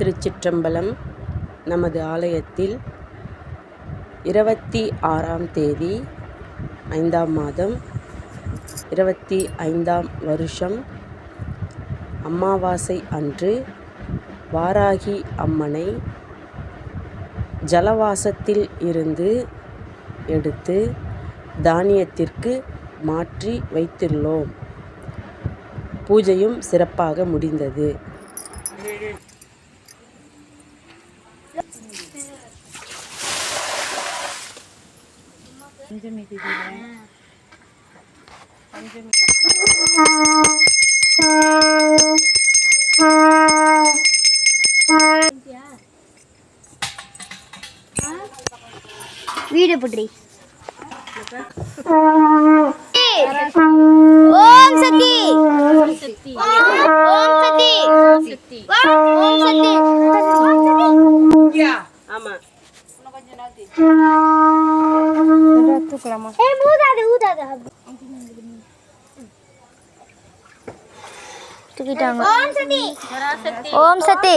திருச்சிற்றம்பலம். நமது ஆலயத்தில் 26ஆம் தேதி 5ஆம் மாதம் 25ஆம் வருஷம் அமாவாசை அன்று வாராகி அம்மனை ஜலவாசத்தில் இருந்து எடுத்து தானியத்திற்கு மாற்றி வைத்துள்ளோம். பூஜையும் சிறப்பாக முடிந்தது. வீடியோ போட்ரி. ஓம் சக்தி ஓம் சக்தி ஓம் சக்தி ஓம் சக்தி ஓம் சக்தி. ஆமா தூக்கலாமா? ஏய் ஊதாத ஊதாத தூக்கிட்டாங்க. ஓம் சக்தி பராசக்தி ஓம் சக்தி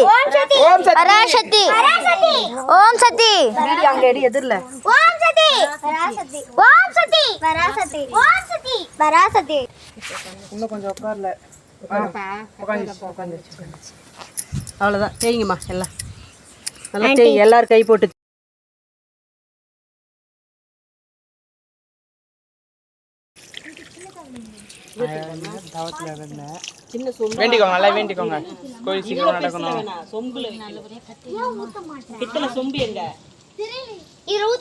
ஓம் சக்தி பராசக்தி பராசக்தி ஓம் சக்தி. வீடியோ அங்க எடி எதிரல. ஓம் சக்தி பராசக்தி ஓம் சக்தி பராசக்தி ஓம் சக்தி பராசக்தி. இன்னும் கொஞ்சம் உட்கார்ல. அவ்வளோதான். தேய்ங்கம்மா எல்லாம் நல்லா தேய். எல்லாரும் கை போட்டு வேண்டிக்கோங்க, நல்லா வேண்டிக்கோங்க. கோயில் சீக்கிரம் நடக்கணும். சொம்புல பித்தளை சொம்பு எங்க? இன்னொரு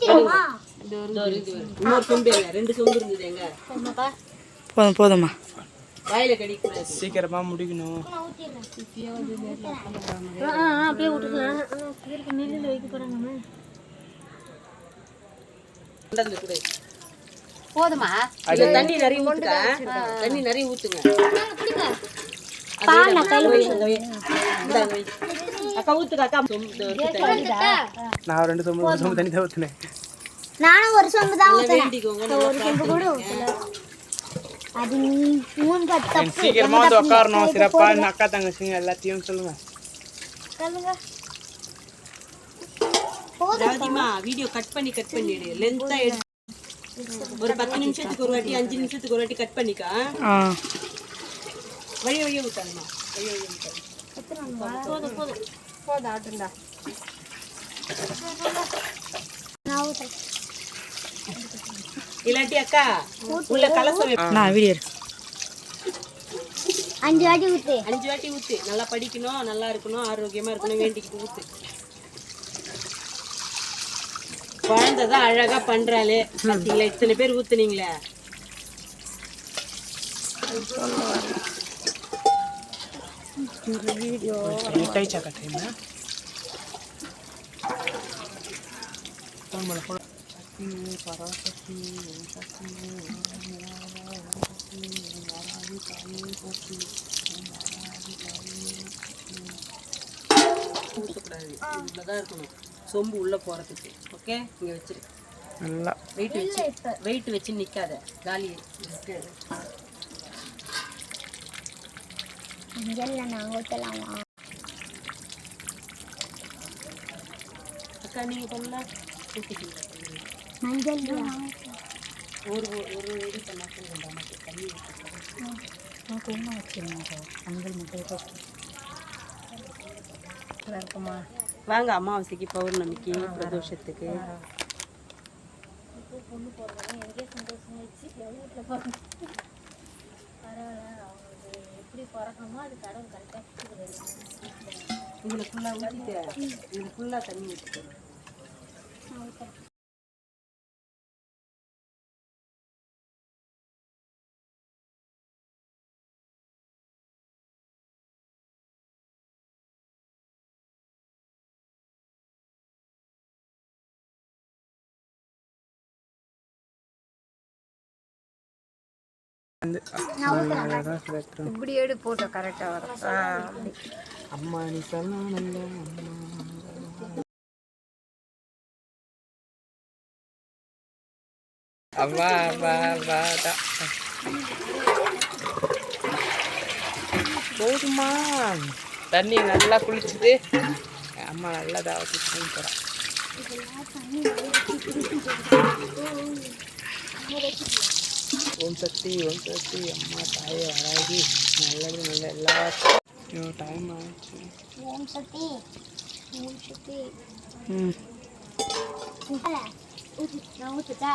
சொம்பு எங்க? 2 சொம்பு இருந்தது எங்க? போதும் போதும்மா, வாயில கடிக்கூடாது. சீக்கிரமா முடிக்கணும். அப்படியே விட்டுக்கலாம். நெல்லில் வைக்க போறாங்க. போதுமா? தண்ணி நிறைய ஊத்துங்க. தண்ணி நிறைய ஊத்துங்க. அக்கா ஊத்துக்க. அக்கா நான் 2 சொம்பு தண்ணி தான் ஊத்துனேன். நானும் ஒரு சொம்பு தான் ஊத்துனேன். வேண்டிக்கோங்க. ஒரு சொம்பு கூட ஊத்தல. அது மூணு தப்பு. சீக்கிரமா வந்து உட்காரணும். சிறப்பா அக்கா தங்கச்சிங்க எல்லாத்தையும் சொல்லுங்க. ராதிமா வீடியோ கட் பண்ணிடு. லென்த்தா எடுத்து ஒரு 10 நிமிஷத்துக்கு ஒரு வாட்டி 5 நிமிஷத்துக்கு ஒரு வாட்டி கட் பண்ணிக்கா. வழிய ஊத்தாதம்மா. வழிய ஊத்தாது. போதும் ஆட்டுண்டா. இல்லாட்டி அக்கா உள்ள கலசம் நான் வீடியோ 5 வாட்டி ஊத்து. 5 வாட்டி ஊத்து. நல்லா படிக்கணும், நல்லா இருக்கணும், ஆரோக்கியமா இருக்கணும் வேண்டிக்கிட்டு ஊத்து. குழந்தை தான் அழகா பண்றாளே. பாத்தீங்களா இத்தனை பேர் ஊத்துனீங்களே. வீடியோ ஊற்றக்கூடாது. இவ்வளோதான் இருக்கணும் சொம்பு உள்ள போறதுக்கு. ஓகே, இங்க வச்சிரு. நல்லா வெயிட் வச்சு நிக்காத. காலி மஞ்சள்ல நான் ஊத்தலாமா? அக்கா நீங்க பண்ணலாம். மஞ்சள் ஒரு இது பண்ணாக்க வேண்டாம். தண்ணி மஞ்சள் மட்டும் இருக்குமா? வாங்க அமாவாசைக்கு, பௌர்ணமிக்கு, பிரதோஷத்துக்கு. இதுல ஃபுல்லா ஊற்றிட்டு இதுல ஃபுல்லா தண்ணி ஊற்றிட்டு இப்படி எடு போட்டோ கரெக்டா வரும். அம்மா நீ சொன்னா அவ்வா அவ்வா அவ்வா போதுமா? தண்ணி நல்லா குளிச்சுட்டு அம்மா நல்லதா வச்சு போகிறேன். ஓம் சக்தி அம்மா தாயே வராகி நல்லது நல்ல எல்லாத்தையும் டைம் ஆச்சு. ஓம் சக்தி நான் ஊத்துட்டா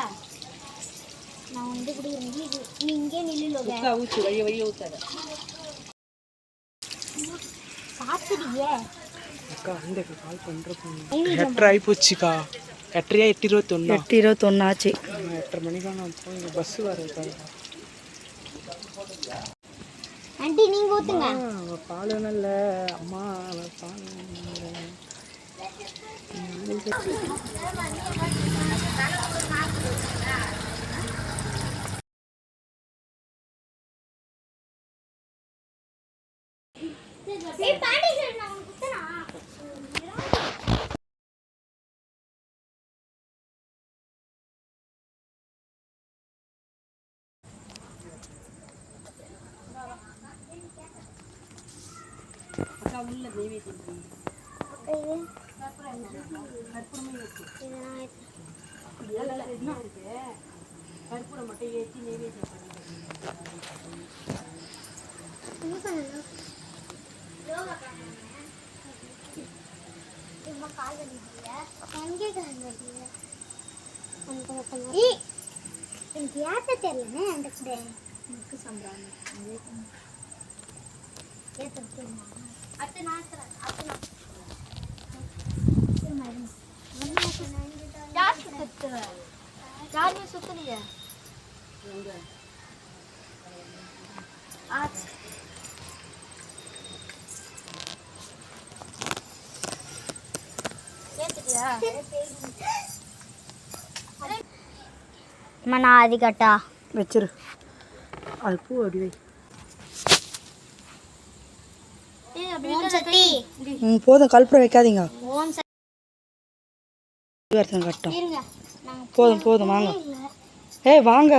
நான் வந்து இப்படி இருந்து நீ இங்கே நில்லுங்க ஊச்சு வழிய ஊத்தாத சாப்பிடுறியே அக்கா இந்த கால் பண்ணுறேன் 8:30 ஆகிப்போச்சுக்கா. 8:21 8:21 ஆச்சு. 8:30 மணிக்கா நான் போய் பஸ்ஸு வரேன். ஆண்டி நீங்க ஊத்துங்க. பால் நல்ல அம்மா பால் உள்ள நெய்வேத்தியம் கற்பூரை மட்டும் ஏற்றி நெய்வேத்தியம் எனக்கு யார்கிட்ட தெரியலன்னு எனக்கு எனக்கு சம்பளம் யாருமே சுத்தலையே நான் அது கட்டா வச்சிரு. அது பூ அப்படி வை. போதும் கல்புரம் வைக்காதீங்க. கட்டும் போதும் வாங்க. வாங்க.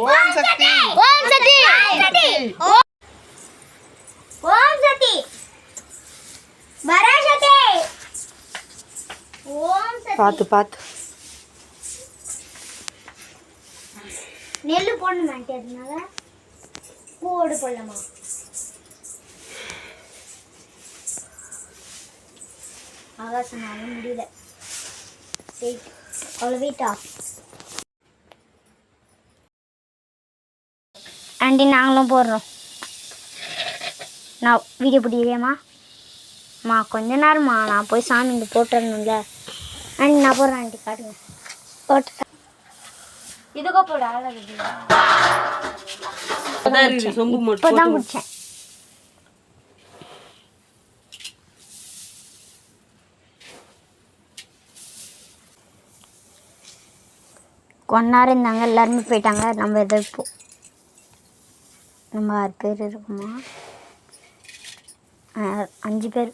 ஓம் சக்தி பார்த்து நெல்லு போடணும் அதனால பூவோடு போடலாமா? ஆகாசனாலும் முடியல. அவ்வளோ வெயிட்டா ஆண்டி நாங்களும் போடுறோம். நான் வீடியோ பிடிக்கிறியாம்மா? கொஞ்ச நேரம்மா நான் போய் சாமி இங்கே போட்டுறணும்ல. ஆண்டி நான் போடுறேன். ஆண்டி காட்டுங்க. போட்டு இதுக்கோ போட இப்போதான் குடிச்சேன். கொஞ்ச நேரம் இருந்தாங்க, எல்லாருமே போயிட்டாங்க. நம்ம எதோ இப்போ நம்ம 6 பேர் இருக்குமா? 5 பேர்.